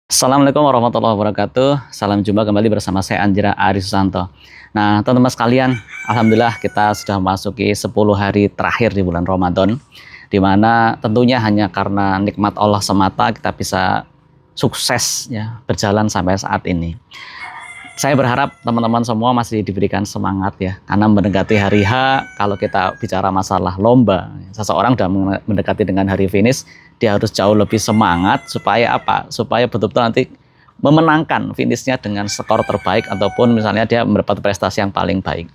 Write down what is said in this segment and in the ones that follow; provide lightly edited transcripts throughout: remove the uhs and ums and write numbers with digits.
Assalamualaikum warahmatullahi wabarakatuh. Salam jumpa kembali bersama saya Anjera Ari Susanto. Nah, teman-teman sekalian, alhamdulillah kita sudah memasuki 10 hari terakhir di bulan Ramadan, di mana tentunya hanya karena nikmat Allah semata kita bisa sukses ya berjalan sampai saat ini. Saya berharap teman-teman semua masih diberikan semangat ya, karena mendekati hari H, kalau kita bicara masalah lomba, seseorang sudah mendekati dengan hari finish, dia harus jauh lebih semangat supaya apa? Supaya betul-betul nanti memenangkan finishnya dengan skor terbaik ataupun misalnya dia mendapat prestasi yang paling baik.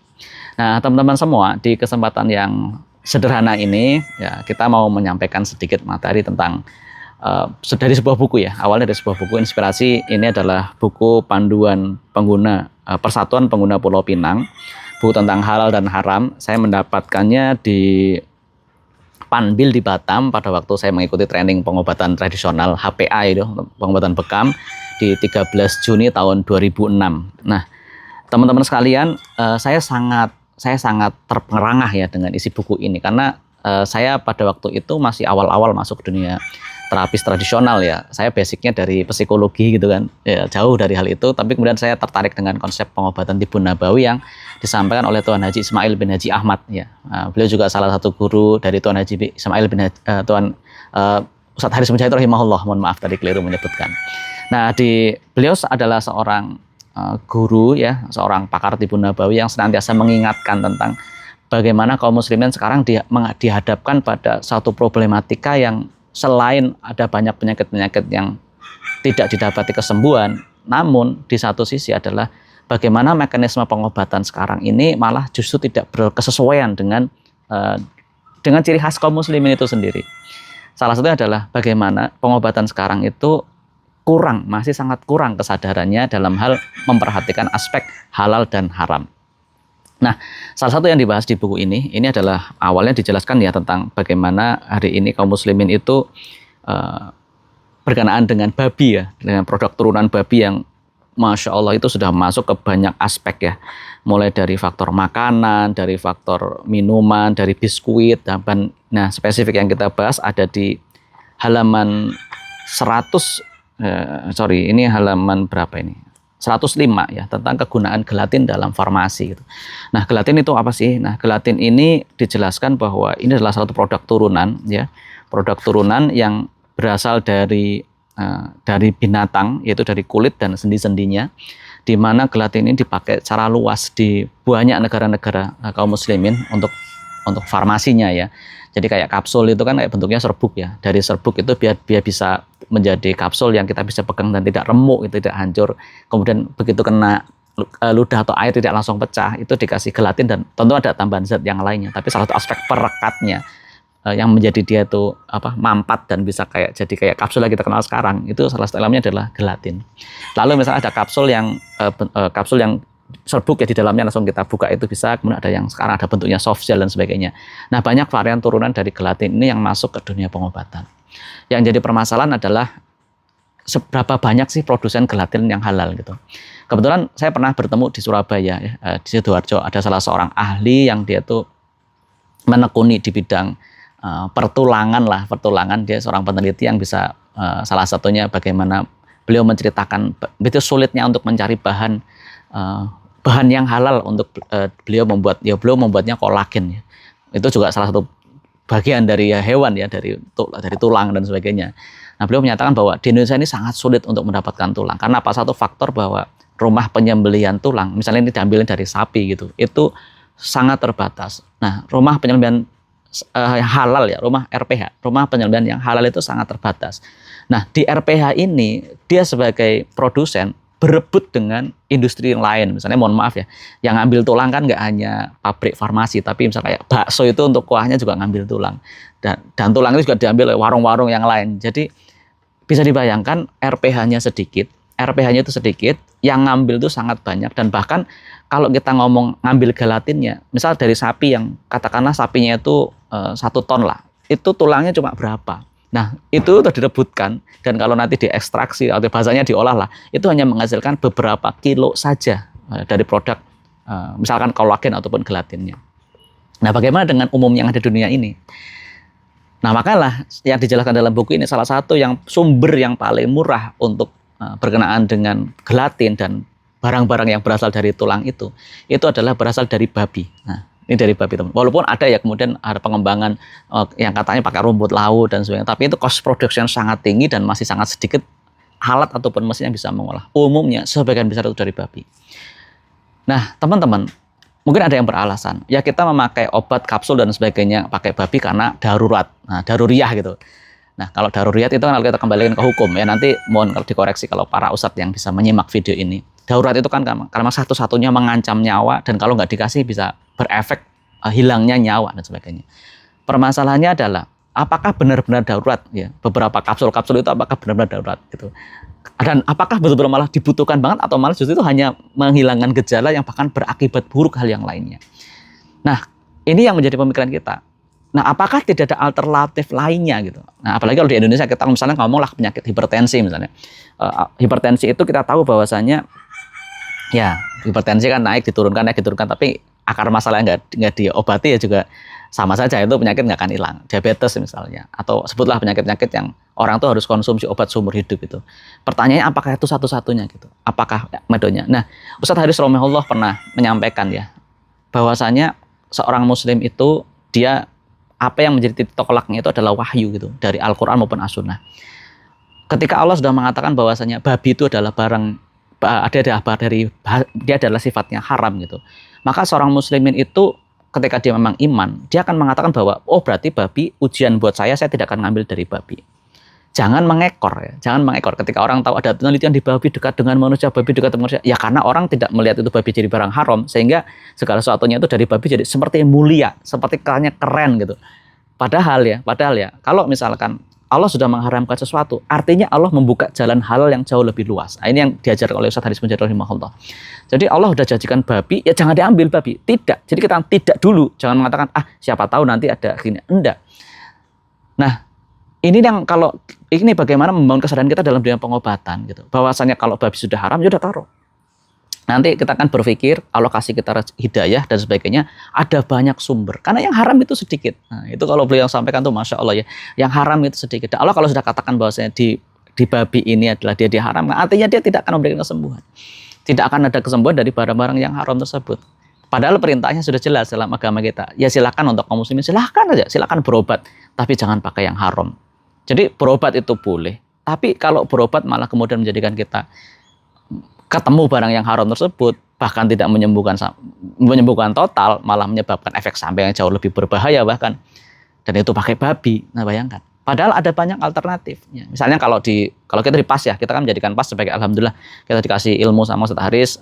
Nah, teman-teman semua, di kesempatan yang sederhana ini ya kita mau menyampaikan sedikit materi tentang dari sebuah buku ya, awalnya dari sebuah buku inspirasi. Ini adalah buku panduan pengguna Persatuan Pengguna Pulau Pinang, buku tentang halal dan haram. Saya mendapatkannya di Panbil di Batam pada waktu saya mengikuti training pengobatan tradisional HPA itu, pengobatan bekam di 13 Juni tahun 2006. Nah, teman-teman sekalian, saya sangat terperangah ya dengan isi buku ini karena saya pada waktu itu masih awal-awal masuk dunia terapis tradisional ya. Saya basicnya dari psikologi gitu kan, ya, jauh dari hal itu, tapi kemudian saya tertarik dengan konsep pengobatan tibun nabawi yang disampaikan oleh Tuan Haji Ismail bin Haji Ahmad ya. Beliau juga salah satu guru dari Tuan Haji Ismail bin Ustadz Haris Mujahid rahimahullah, mohon maaf tadi keliru menyebutkan. Nah, beliau adalah seorang guru ya, seorang pakar tibun nabawi yang senantiasa mengingatkan tentang bagaimana kaum muslimin sekarang dihadapkan pada satu problematika yang selain ada banyak penyakit-penyakit yang tidak didapati kesembuhan, namun di satu sisi adalah bagaimana mekanisme pengobatan sekarang ini malah justru tidak berkesesuaian dengan ciri khas kaum muslimin itu sendiri. Salah satunya adalah bagaimana pengobatan sekarang itu masih sangat kurang kesadarannya dalam hal memperhatikan aspek halal dan haram. Nah, salah satu yang dibahas di buku ini adalah awalnya dijelaskan ya tentang bagaimana hari ini kaum muslimin itu berkenaan dengan babi ya, dengan produk turunan babi yang Masya Allah itu sudah masuk ke banyak aspek ya, mulai dari faktor makanan, dari faktor minuman, dari biskuit, dan nah spesifik yang kita bahas ada di halaman 100, ini halaman berapa ini? 105 ya, tentang kegunaan gelatin dalam farmasi gitu. Nah, gelatin itu apa sih? Nah, gelatin ini dijelaskan bahwa ini adalah satu produk turunan ya. Produk turunan yang berasal dari binatang, yaitu dari kulit dan sendi-sendinya, di mana gelatin ini dipakai secara luas di banyak negara-negara kaum muslimin untuk farmasinya ya. Jadi kayak kapsul itu kan kayak bentuknya serbuk ya. Dari serbuk itu biar bisa menjadi kapsul yang kita bisa pegang dan tidak remuk, itu tidak hancur. Kemudian begitu kena ludah atau air tidak langsung pecah, itu dikasih gelatin dan tentu ada tambahan zat yang lainnya. Tapi salah satu aspek perekatnya yang menjadi dia itu mampat dan bisa jadi kayak kapsul yang kita kenal sekarang, itu salah satu elemennya adalah gelatin. Lalu misalnya ada kapsul yang serbuk ya, di dalamnya langsung kita buka itu bisa, kemudian ada yang sekarang ada bentuknya soft gel dan sebagainya. Nah, banyak varian turunan dari gelatin ini yang masuk ke dunia pengobatan. Yang jadi permasalahan adalah seberapa banyak sih produsen gelatin yang halal gitu. Kebetulan saya pernah bertemu di Surabaya ya, di Sidoarjo ada salah seorang ahli yang dia tuh menekuni di bidang pertulangan, dia seorang peneliti yang bisa salah satunya bagaimana beliau menceritakan begitu sulitnya untuk mencari bahan yang halal untuk beliau membuatnya kolagen ya. Itu juga salah satu bagian dari hewan ya, dari tulang dan sebagainya. Nah, beliau menyatakan bahwa di Indonesia ini sangat sulit untuk mendapatkan tulang karena apa? Satu faktor bahwa rumah penyembelihan tulang, misalnya ini diambilin dari sapi gitu, itu sangat terbatas. Nah, rumah penyembelihan halal ya, rumah RPH, rumah penyembelihan yang halal itu sangat terbatas. Nah, di RPH ini dia sebagai produsen berebut dengan industri yang lain. Misalnya mohon maaf ya, yang ngambil tulang kan nggak hanya pabrik farmasi, tapi misalnya kayak bakso itu untuk kuahnya juga ngambil tulang. Dan tulang itu juga diambil oleh warung-warung yang lain. Jadi bisa dibayangkan RPH-nya itu sedikit, yang ngambil itu sangat banyak. Dan bahkan kalau kita ngomong ngambil gelatinnya, misal dari sapi yang katakanlah sapinya itu 1 ton lah, itu tulangnya cuma berapa? Nah, itu sudah direbutkan, dan kalau nanti diekstraksi atau bahasanya diolah lah, itu hanya menghasilkan beberapa kilo saja dari produk misalkan kolagen ataupun gelatinnya. Nah, bagaimana dengan umum yang ada di dunia ini? Nah, makalah yang dijelaskan dalam buku ini salah satu yang sumber yang paling murah untuk berkenaan dengan gelatin dan barang-barang yang berasal dari tulang itu adalah berasal dari babi. Nah, ini dari babi teman. Walaupun ada ya kemudian ada pengembangan yang katanya pakai rumput laut dan sebagainya, tapi itu cost production sangat tinggi dan masih sangat sedikit alat ataupun mesin yang bisa mengolah. Umumnya sebagian besar itu dari babi. Nah, teman-teman, mungkin ada yang beralasan, ya kita memakai obat kapsul dan sebagainya pakai babi karena darurat. Nah, daruriyah gitu. Nah, kalau daruriyat itu kan kalau kita kembalikan ke hukum ya, nanti mohon kalau dikoreksi kalau para ustadz yang bisa menyimak video ini. Darurat itu kan karena satu-satunya mengancam nyawa dan kalau nggak dikasih bisa berefek hilangnya nyawa dan sebagainya. Permasalahannya adalah apakah benar-benar darurat ya? Beberapa kapsul-kapsul itu apakah benar-benar darurat gitu. Dan apakah betul-betul malah dibutuhkan banget atau malah justru itu hanya menghilangkan gejala yang bahkan berakibat buruk hal yang lainnya. Nah, ini yang menjadi pemikiran kita. Nah, apakah tidak ada alternatif lainnya gitu? Nah, apalagi kalau di Indonesia kita misalnya ngomonglah penyakit hipertensi misalnya. Hipertensi itu kita tahu bahwasanya ya hipertensi kan naik diturunkan, tapi akar masalahnya nggak diobati ya juga sama saja itu penyakit nggak akan hilang. Diabetes misalnya, atau sebutlah penyakit-penyakit yang orang tuh harus konsumsi obat seumur hidup itu. Pertanyaannya apakah itu satu-satunya gitu? Apakah metodenya? Nah, Ustadz Haris Romahullah pernah menyampaikan ya bahwasanya seorang muslim itu dia apa yang menjadi titik tolaknya itu adalah wahyu gitu dari Al-Quran maupun As-Sunnah. Ketika Allah sudah mengatakan bahwasanya babi itu adalah barang dia adalah sifatnya haram gitu. Maka seorang muslimin itu ketika dia memang iman, dia akan mengatakan bahwa oh berarti babi ujian buat saya tidak akan ngambil dari babi. Jangan mengekor ya, jangan mengekor. Ketika orang tahu ada penelitian di babi dekat dengan manusia, babi dekat dengan manusia, ya karena orang tidak melihat itu babi jadi barang haram, sehingga segala sesuatunya itu dari babi jadi seperti mulia, seperti keren gitu. Padahal ya, kalau misalkan Allah sudah mengharamkan sesuatu, artinya Allah membuka jalan halal yang jauh lebih luas. Nah, ini yang diajarkan oleh Ustadz Haris Munjid rahimahullah. Jadi Allah sudah janjikan babi, ya jangan diambil babi. Tidak. Jadi kita tidak dulu. Jangan mengatakan, siapa tahu nanti ada gini. Enggak. Nah, ini yang kalau ini bagaimana membangun kesadaran kita dalam dunia pengobatan gitu. Bahwasanya kalau babi sudah haram, ya sudah taruh. Nanti kita akan berpikir alokasi kita hidayah dan sebagainya ada banyak sumber karena yang haram itu sedikit. Nah, itu kalau beliau sampaikan tuh masya Allah ya, yang haram itu sedikit. Dan Allah kalau sudah katakan bahwasanya di babi ini adalah dia diharamkan, artinya dia tidak akan memberikan kesembuhan. Tidak akan ada kesembuhan dari barang-barang yang haram tersebut. Padahal perintahnya sudah jelas dalam agama kita. Ya silakan untuk kaum muslimin silakan aja, silakan berobat, tapi jangan pakai yang haram. Jadi berobat itu boleh, tapi kalau berobat malah kemudian menjadikan kita ketemu barang yang haram tersebut bahkan tidak menyembuhkan total, malah menyebabkan efek samping yang jauh lebih berbahaya bahkan, dan itu pakai babi. Nah bayangkan, padahal ada banyak alternatifnya. Misalnya kalau kita di PAS ya, kita kan menjadikan PAS sebagai alhamdulillah kita dikasih ilmu sama Ustadz Haris,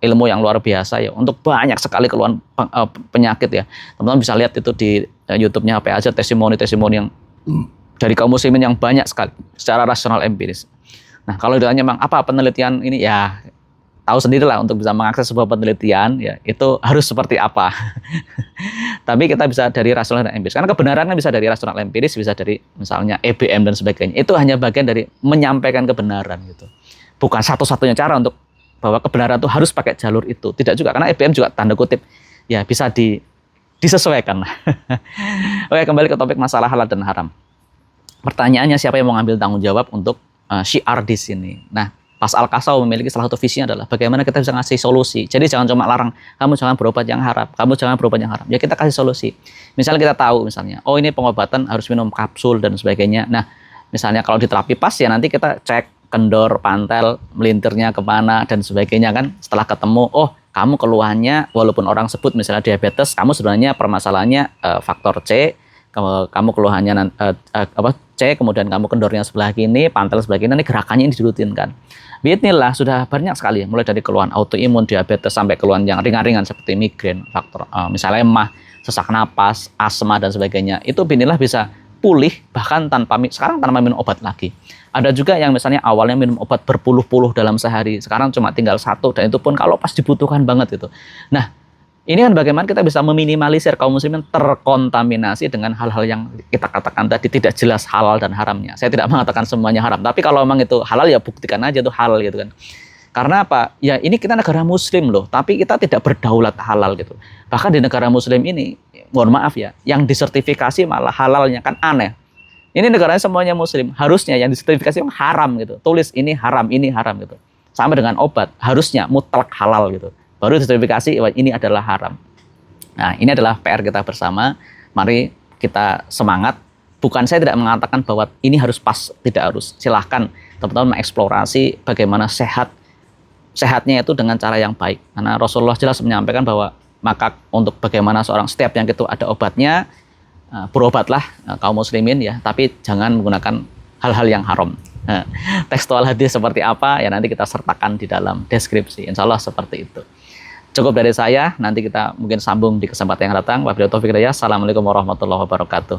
ilmu yang luar biasa ya untuk banyak sekali keluhan penyakit ya. Teman-teman bisa lihat itu di YouTube-nya apa aja testimoni yang dari kaum muslimin yang banyak sekali secara rasional empiris. Nah, kalau ditanya memang apa penelitian ini ya tahu sendirilah untuk bisa mengakses sebuah penelitian ya itu harus seperti apa. Tapi kita bisa dari rasional dan empiris. Karena kebenarannya bisa dari rasional empiris, bisa dari misalnya EBM dan sebagainya. Itu hanya bagian dari menyampaikan kebenaran gitu. Bukan satu-satunya cara untuk bahwa kebenaran itu harus pakai jalur itu. Tidak juga karena EBM juga tanda kutip ya bisa disesuaikan. Oke, kembali ke topik masalah halal dan haram. Pertanyaannya siapa yang mau ngambil tanggung jawab untuk syiar di sini. Nah, Pas Al-Kasau memiliki salah satu visinya adalah bagaimana kita bisa ngasih solusi. Jadi jangan cuma larang, kamu jangan berobat yang haram, kamu jangan berobat yang haram. Ya kita kasih solusi. Misalnya kita tahu misalnya, oh ini pengobatan harus minum kapsul dan sebagainya. Nah, misalnya kalau di terapi pas ya nanti kita cek kendor, pantel, melintirnya kemana dan sebagainya kan. Setelah ketemu, oh kamu keluhannya walaupun orang sebut misalnya diabetes, kamu sebenarnya permasalahannya faktor C. Kamu keluhannya C, kemudian kamu kendornya sebelah kini, pantel sebelah kini, nanti gerakannya ini dirutinkan. Bismillah sudah banyak sekali, mulai dari keluhan autoimun, diabetes, sampai keluhan yang ringan-ringan seperti migrain, faktor misalnya emah, sesak napas, asma dan sebagainya. Itu bismillah bisa pulih bahkan sekarang tanpa minum obat lagi. Ada juga yang misalnya awalnya minum obat berpuluh-puluh dalam sehari, sekarang cuma tinggal 1 dan itu pun kalau pas dibutuhkan banget itu. Nah, ini kan bagaimana kita bisa meminimalisir kaum muslimin terkontaminasi dengan hal-hal yang kita katakan tadi tidak jelas halal dan haramnya. Saya tidak mengatakan semuanya haram, tapi kalau memang itu halal ya buktikan aja itu halal gitu kan. Karena apa? Ya ini kita negara muslim loh, tapi kita tidak berdaulat halal gitu. Bahkan di negara muslim ini, mohon maaf ya, yang disertifikasi malah halalnya kan aneh. Ini negaranya semuanya muslim, harusnya yang disertifikasi haram gitu. Tulis ini haram gitu. Sama dengan obat, harusnya mutlak halal gitu. Baru disertifikasi ini adalah haram. Nah, ini adalah PR kita bersama. Mari kita semangat. Bukan saya tidak mengatakan bahwa ini harus pas, tidak harus. Silahkan teman-teman mengeksplorasi bagaimana sehatnya itu dengan cara yang baik. Karena Rasulullah jelas menyampaikan bahwa maka untuk bagaimana seorang setiap yang itu ada obatnya, berobatlah kaum muslimin ya, tapi jangan menggunakan hal-hal yang haram. Tekstual hadis seperti apa ya nanti kita sertakan di dalam deskripsi. Insya Allah seperti itu. Cukup dari saya, nanti kita mungkin sambung di kesempatan yang datang. Wabillahi taufiq hidayah. Assalamualaikum warahmatullahi wabarakatuh.